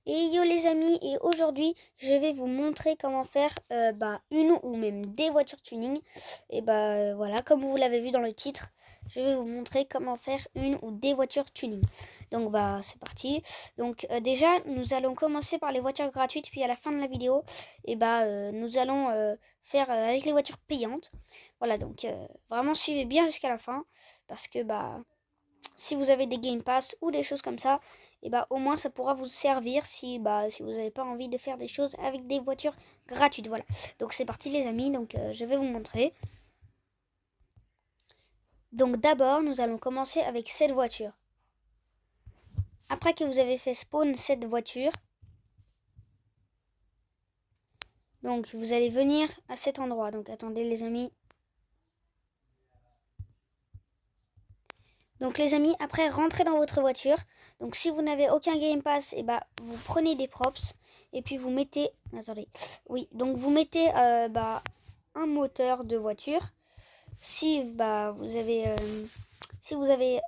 Et yo les amis, et aujourd'hui je vais vous montrer comment faire une ou même des voitures tuning. Et voilà, comme vous l'avez vu dans le titre, je vais vous montrer comment faire une ou des voitures tuning. Donc c'est parti. Donc déjà nous allons commencer par les voitures gratuites, puis à la fin de la vidéo, nous allons faire avec les voitures payantes. Voilà, donc vraiment suivez bien jusqu'à la fin, parce que si vous avez des Game Pass ou des choses comme ça, et au moins ça pourra vous servir si vous n'avez pas envie de faire des choses avec des voitures gratuites. Voilà. Donc c'est parti les amis, donc je vais vous montrer. Donc d'abord, nous allons commencer avec cette voiture. Après que vous avez fait spawn cette voiture, donc vous allez venir à cet endroit. Donc attendez les amis. Donc les amis, après rentrez dans votre voiture. Donc si vous n'avez aucun Game Pass, vous prenez des props et puis vous mettez, attendez, oui, donc vous mettez un moteur de voiture. Si si vous avez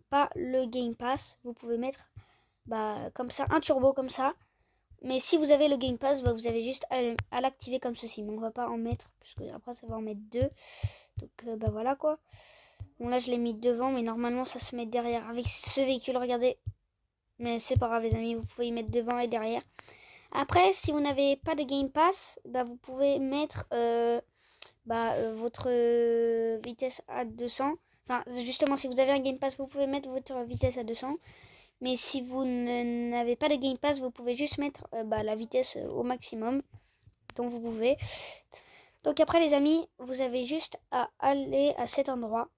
pas le Game Pass, vous pouvez mettre comme ça un turbo comme ça. Mais si vous avez le Game Pass, vous avez juste à l'activer comme ceci. Mais on va pas en mettre puisque après ça va en mettre deux. Donc voilà quoi. Bon là je l'ai mis devant, mais normalement ça se met derrière avec ce véhicule, regardez. Mais c'est pas grave les amis, vous pouvez y mettre devant et derrière. Après si vous n'avez pas de Game Pass, vous pouvez mettre votre vitesse à 200. Enfin justement si vous avez un Game Pass, vous pouvez mettre votre vitesse à 200. Mais si vous n'avez pas de Game Pass, vous pouvez juste mettre la vitesse au maximum dont vous pouvez. Donc après les amis, vous avez juste à aller à cet endroit.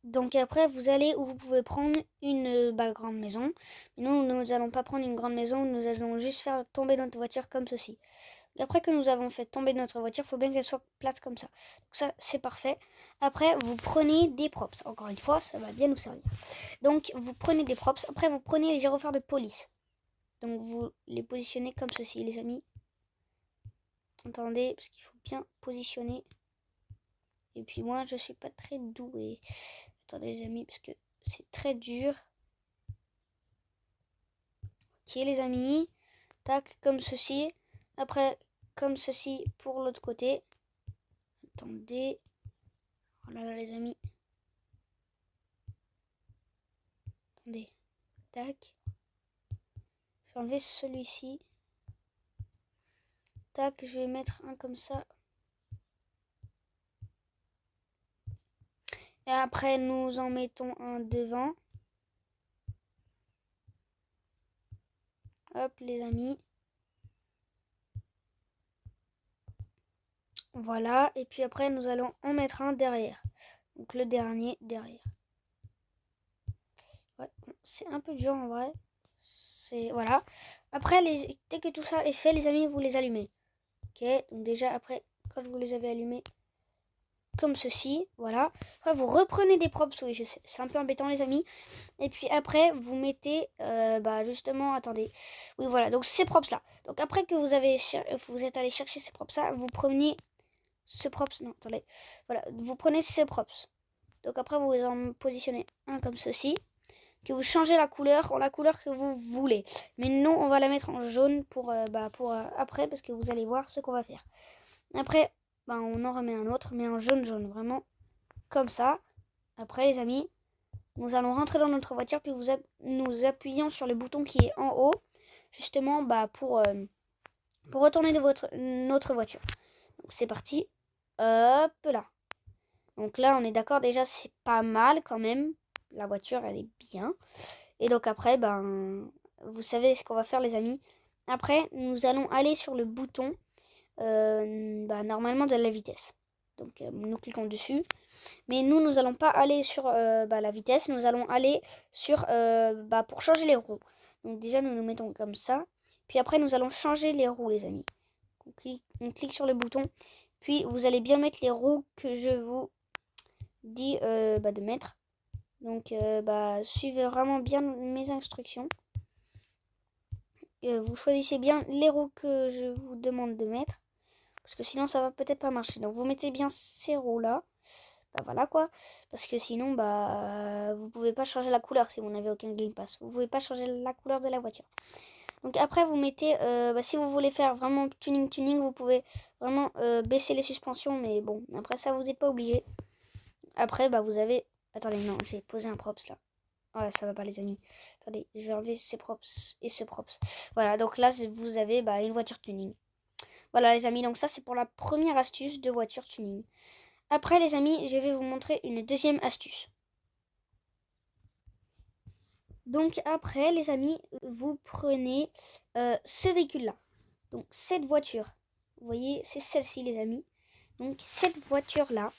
Donc après, vous allez où vous pouvez prendre une grande maison. Mais nous n'allons pas prendre une grande maison, nous allons juste faire tomber notre voiture comme ceci. Et après que nous avons fait tomber notre voiture, il faut bien qu'elle soit plate comme ça. Donc ça, c'est parfait. Après, vous prenez des props. Encore une fois, ça va bien nous servir. Donc vous prenez des props. Après, vous prenez les gyrophares de police. Donc vous les positionnez comme ceci, les amis. Attendez, parce qu'il faut bien positionner. Et puis moi, je suis pas très doué. Attendez les amis, parce que c'est très dur. Ok les amis. Tac, comme ceci. Après, comme ceci pour l'autre côté. Attendez. Voilà les amis. Attendez. Tac. Je vais enlever celui-ci. Tac, je vais mettre un comme ça. Et après, nous en mettons un devant. Hop, les amis. Voilà. Et puis après, nous allons en mettre un derrière. Donc le dernier derrière. Ouais, c'est un peu dur en vrai. Voilà. Après, dès que tout ça est fait, les amis, vous les allumez. Ok, donc déjà après, quand vous les avez allumés, comme ceci, voilà. Après, vous reprenez des props, oui, je sais, c'est un peu embêtant les amis. Et puis après, vous mettez, justement, attendez. Oui, voilà, donc ces props là. Donc après que vous êtes allé chercher ces props là, vous prenez ce props, non, attendez. Voilà, vous prenez ces props. Donc après, vous en positionnez un comme ceci. Que vous changez la couleur en la couleur que vous voulez. Mais nous, on va la mettre en jaune pour après, parce que vous allez voir ce qu'on va faire. Après, on en remet un autre, mais en jaune, vraiment comme ça. Après, les amis, nous allons rentrer dans notre voiture, puis nous appuyons sur le bouton qui est en haut, justement pour retourner de notre voiture. Donc c'est parti. Hop là. Donc là, on est d'accord, déjà, c'est pas mal quand même. La voiture, elle est bien. Et donc après, vous savez ce qu'on va faire les amis. Après, nous allons aller sur le bouton normalement de la vitesse. Donc nous cliquons dessus. Mais nous n'allons pas aller sur la vitesse. Nous allons aller sur pour changer les roues. Donc déjà, nous nous mettons comme ça. Puis après, nous allons changer les roues les amis. On clique sur le bouton. Puis vous allez bien mettre les roues que je vous dis de mettre. Donc suivez vraiment bien mes instructions. Vous choisissez bien les roues que je vous demande de mettre. Parce que sinon ça va peut-être pas marcher. Donc vous mettez bien ces roues là. bah voilà quoi. Parce que sinon, bah vous pouvez pas changer la couleur si vous n'avez aucun Game Pass. Vous pouvez pas changer la couleur de la voiture. Donc après, vous mettez, si vous voulez faire vraiment tuning, vous pouvez vraiment baisser les suspensions. Mais bon, après ça, vous n'êtes pas obligé. Après, bah vous avez... Attendez, non, j'ai posé un props là. Ouais, ça va pas les amis. Attendez, je vais enlever ces props et ce props. Voilà, donc là, vous avez bah, une voiture tuning. Voilà les amis, donc ça c'est pour la première astuce de voiture tuning. Après les amis, je vais vous montrer une deuxième astuce. Donc après les amis, vous prenez ce véhicule-là. Donc cette voiture, vous voyez, c'est celle-ci les amis. Donc cette voiture-là,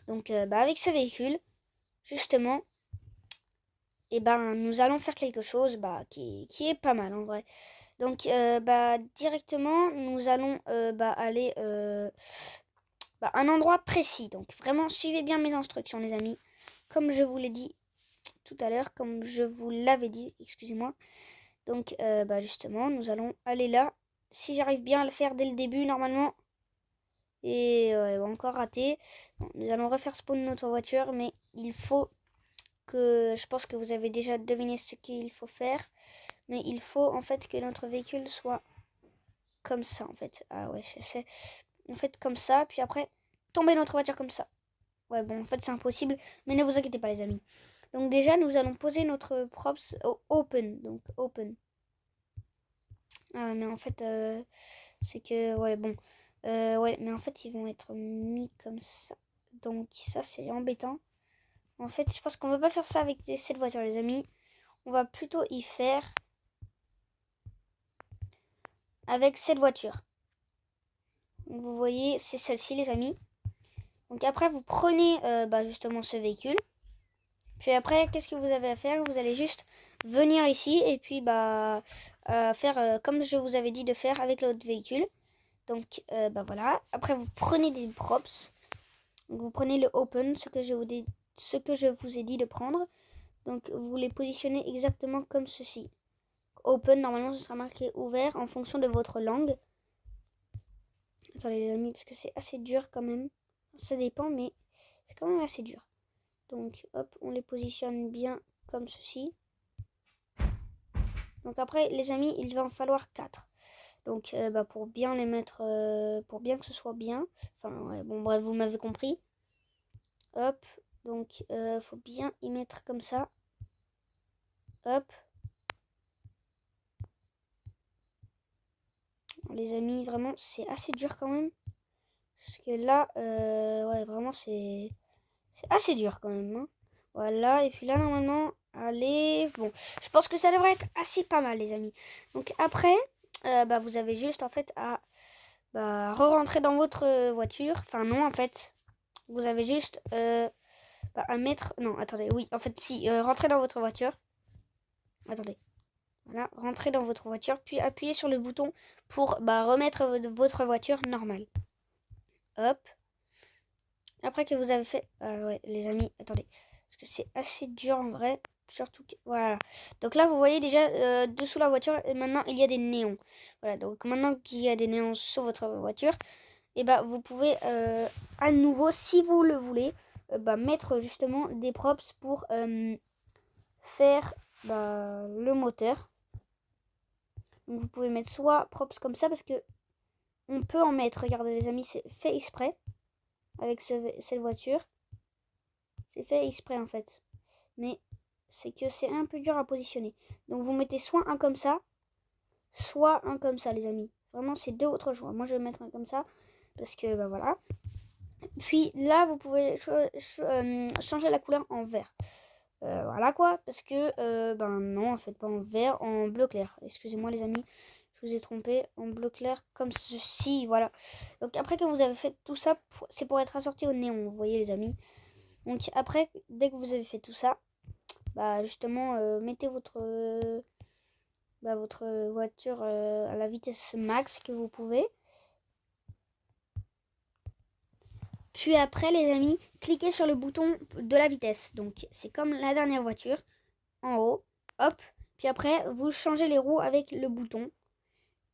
donc bah, avec ce véhicule, justement, et ben nous allons faire quelque chose bah, qui est pas mal en vrai. Donc bah, directement, nous allons aller à un endroit précis. Donc vraiment, suivez bien mes instructions les amis. Comme je vous l'ai dit tout à l'heure, comme je vous l'avais dit, excusez-moi. Donc justement, nous allons aller là. Si j'arrive bien à le faire dès le début, normalement, et encore raté, bon, nous allons refaire spawn notre voiture, mais il faut que, je pense que vous avez déjà deviné ce qu'il faut faire, mais il faut en fait que notre véhicule soit comme ça en fait. Ah ouais, c'est en fait comme ça, puis après tomber notre voiture comme ça. Ouais bon, en fait c'est impossible, mais ne vous inquiétez pas les amis. Donc déjà nous allons poser notre props au open, donc open. Ah mais en fait c'est que ouais bon, ouais mais en fait ils vont être mis comme ça, donc ça c'est embêtant. En fait je pense qu'on va pas faire ça avec cette voiture les amis, on va plutôt y faire avec cette voiture. Donc, vous voyez c'est celle-ci les amis. Donc après vous prenez justement ce véhicule. Puis après qu'est-ce que vous avez à faire? Vous allez juste venir ici et puis faire comme je vous avais dit de faire avec l'autre véhicule. Donc voilà. Après vous prenez des props. Donc, vous prenez le open, ce que je vous ai dit de prendre. Donc vous les positionnez exactement comme ceci. Open, normalement ce sera marqué ouvert en fonction de votre langue. Attendez les amis, parce que c'est assez dur quand même. Ça dépend, mais c'est quand même assez dur. Donc hop, on les positionne bien comme ceci. Donc après les amis, il va en falloir 4. Donc pour bien les mettre, pour bien que ce soit bien. Enfin ouais, bon bref, vous m'avez compris. Hop, donc faut bien y mettre comme ça. Hop. Les amis, vraiment c'est assez dur quand même. Parce que là, ouais vraiment c'est assez dur quand même. Hein. Voilà, et puis là normalement, allez, bon, je pense que ça devrait être assez pas mal les amis. Donc après, vous avez juste en fait à re-rentrer dans votre voiture. Enfin non en fait, vous avez juste à mettre, non attendez, oui en fait si, rentrez dans votre voiture. Attendez, voilà, rentrez dans votre voiture, puis appuyez sur le bouton pour remettre votre voiture normale. Hop. Après que vous avez fait, ouais les amis, attendez, parce que c'est assez dur en vrai. Surtout que, voilà. Donc là, vous voyez déjà dessous la voiture, et maintenant il y a des néons. Voilà, donc maintenant qu'il y a des néons sur votre voiture, et vous pouvez à nouveau, si vous le voulez, mettre justement des props pour faire le moteur. Donc vous pouvez mettre soit props comme ça, parce que on peut en mettre, regardez les amis, c'est fait exprès avec cette voiture. C'est fait exprès en fait. Mais c'est que c'est un peu dur à positionner. Donc vous mettez soit un comme ça, soit un comme ça les amis. Vraiment c'est deux autres choix. Moi je vais mettre un comme ça parce que voilà. Puis là vous pouvez changer la couleur en vert. Voilà quoi. Parce que non en fait pas en vert, en bleu clair. Excusez-moi les amis. Je vous ai trompé. En bleu clair comme ceci. Voilà. Donc après que vous avez fait tout ça, c'est pour être assorti au néon. Vous voyez les amis. Donc après dès que vous avez fait tout ça, justement mettez votre voiture à la vitesse max que vous pouvez. Puis après les amis, cliquez sur le bouton de la vitesse. Donc c'est comme la dernière voiture, en haut, hop. Puis après vous changez les roues avec le bouton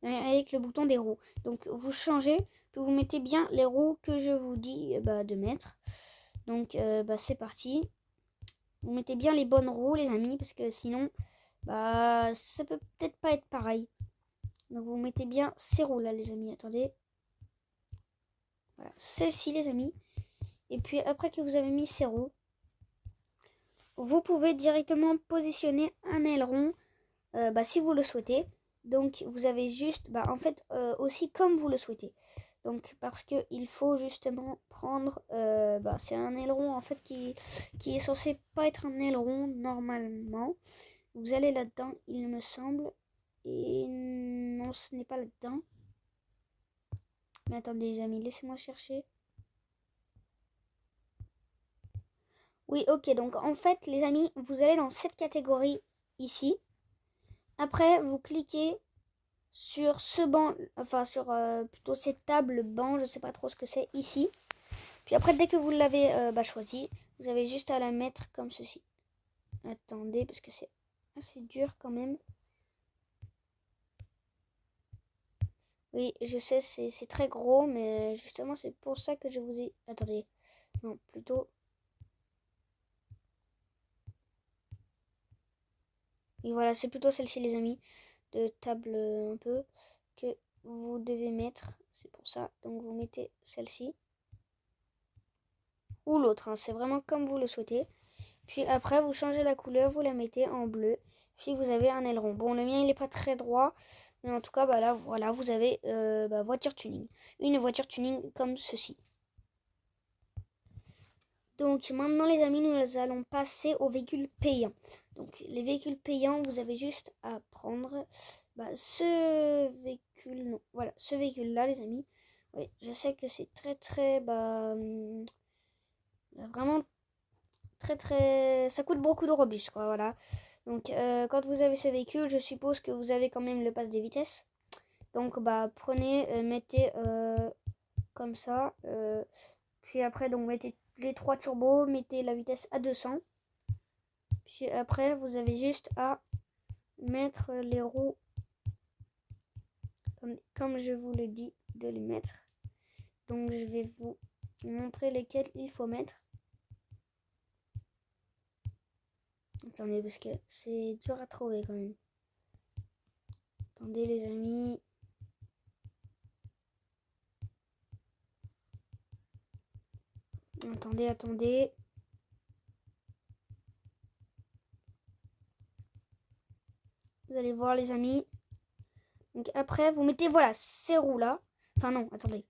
des roues. Donc vous changez, puis vous mettez bien les roues que je vous dis de mettre. Donc c'est parti. Vous mettez bien les bonnes roues les amis, parce que sinon ça peut peut-être pas être pareil. Donc vous mettez bien ces roues là les amis. Attendez. Voilà, celle-ci les amis. Et puis après que vous avez mis ces roues, vous pouvez directement positionner un aileron si vous le souhaitez. Donc vous avez juste, en fait aussi comme vous le souhaitez. Donc parce que il faut justement prendre, c'est un aileron en fait qui est censé pas être un aileron normalement. Vous allez là-dedans, il me semble. Et non, ce n'est pas là-dedans. Mais attendez les amis, laissez-moi chercher. Oui, ok, donc en fait les amis, vous allez dans cette catégorie ici. Après, vous cliquez sur ce banc, enfin sur plutôt cette table banc, je sais pas trop ce que c'est ici. Puis après, dès que vous l'avez choisi, vous avez juste à la mettre comme ceci. Attendez, parce que c'est assez dur quand même. Oui, je sais, c'est très gros, mais justement, c'est pour ça que je vous ai... Attendez, non, plutôt... Et voilà, c'est plutôt celle-ci, les amis, de table un peu, que vous devez mettre. C'est pour ça, donc vous mettez celle-ci. Ou l'autre, hein, c'est vraiment comme vous le souhaitez. Puis après, vous changez la couleur, vous la mettez en bleu. Puis vous avez un aileron. Bon, le mien, il n'est pas très droit. Mais en tout cas, là, voilà, vous avez voiture tuning. Une voiture tuning comme ceci. Donc maintenant, les amis, nous allons passer aux véhicules payants. Donc les véhicules payants, vous avez juste à prendre ce véhicule. Non, voilà, ce véhicule-là, les amis. Oui, je sais que c'est très, vraiment très, ça coûte beaucoup de robus, quoi, voilà. Donc quand vous avez ce véhicule, je suppose que vous avez quand même le pass des vitesses. Donc prenez, mettez comme ça. Puis après, donc mettez les 3 turbos, mettez la vitesse à 200. Puis après, vous avez juste à mettre les roues comme je vous le dis de les mettre. Donc je vais vous montrer lesquelles il faut mettre. Attendez, parce que c'est dur à trouver quand même. Attendez les amis. Attendez. Vous allez voir les amis. Donc après, vous mettez, voilà, ces roues-là. Enfin non, attendez.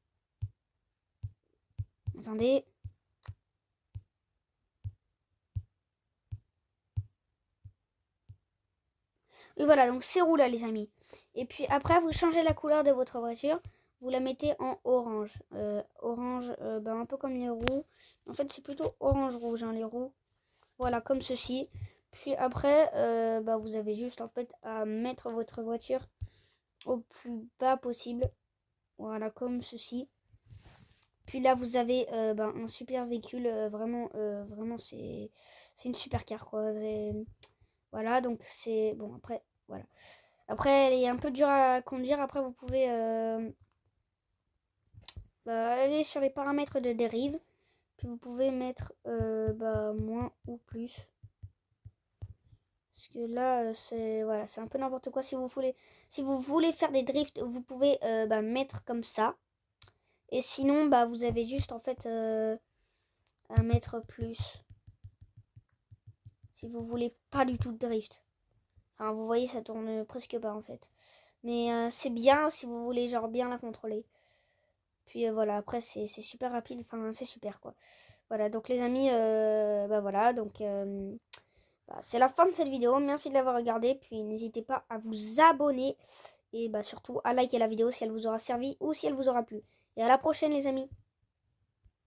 Et voilà, donc ces roues-là, les amis. Et puis après, vous changez la couleur de votre voiture. Vous la mettez en orange. Orange, un peu comme les roues. En fait, c'est plutôt orange-rouge, hein, les roues. Voilà, comme ceci. Puis après, vous avez juste en fait à mettre votre voiture au plus bas possible. Voilà, comme ceci. Puis là, vous avez un super véhicule. Vraiment, c'est une super car, quoi. Voilà, donc c'est... Bon, après, voilà. Après, elle est un peu dure à conduire. Après, vous pouvez aller sur les paramètres de dérive. Puis vous pouvez mettre moins ou plus. Parce que là, c'est un peu n'importe quoi. Si vous voulez faire des drifts, vous pouvez mettre comme ça. Et sinon, vous avez juste en fait à mettre plus. Si vous voulez pas du tout de drift. Enfin, vous voyez, ça tourne presque pas en fait. Mais c'est bien si vous voulez genre bien la contrôler. Puis voilà, après c'est super rapide. Enfin, c'est super quoi. Voilà, donc les amis, voilà. Donc c'est la fin de cette vidéo. Merci de l'avoir regardé. Puis n'hésitez pas à vous abonner. Et surtout à liker la vidéo si elle vous aura servi ou si elle vous aura plu. Et à la prochaine les amis.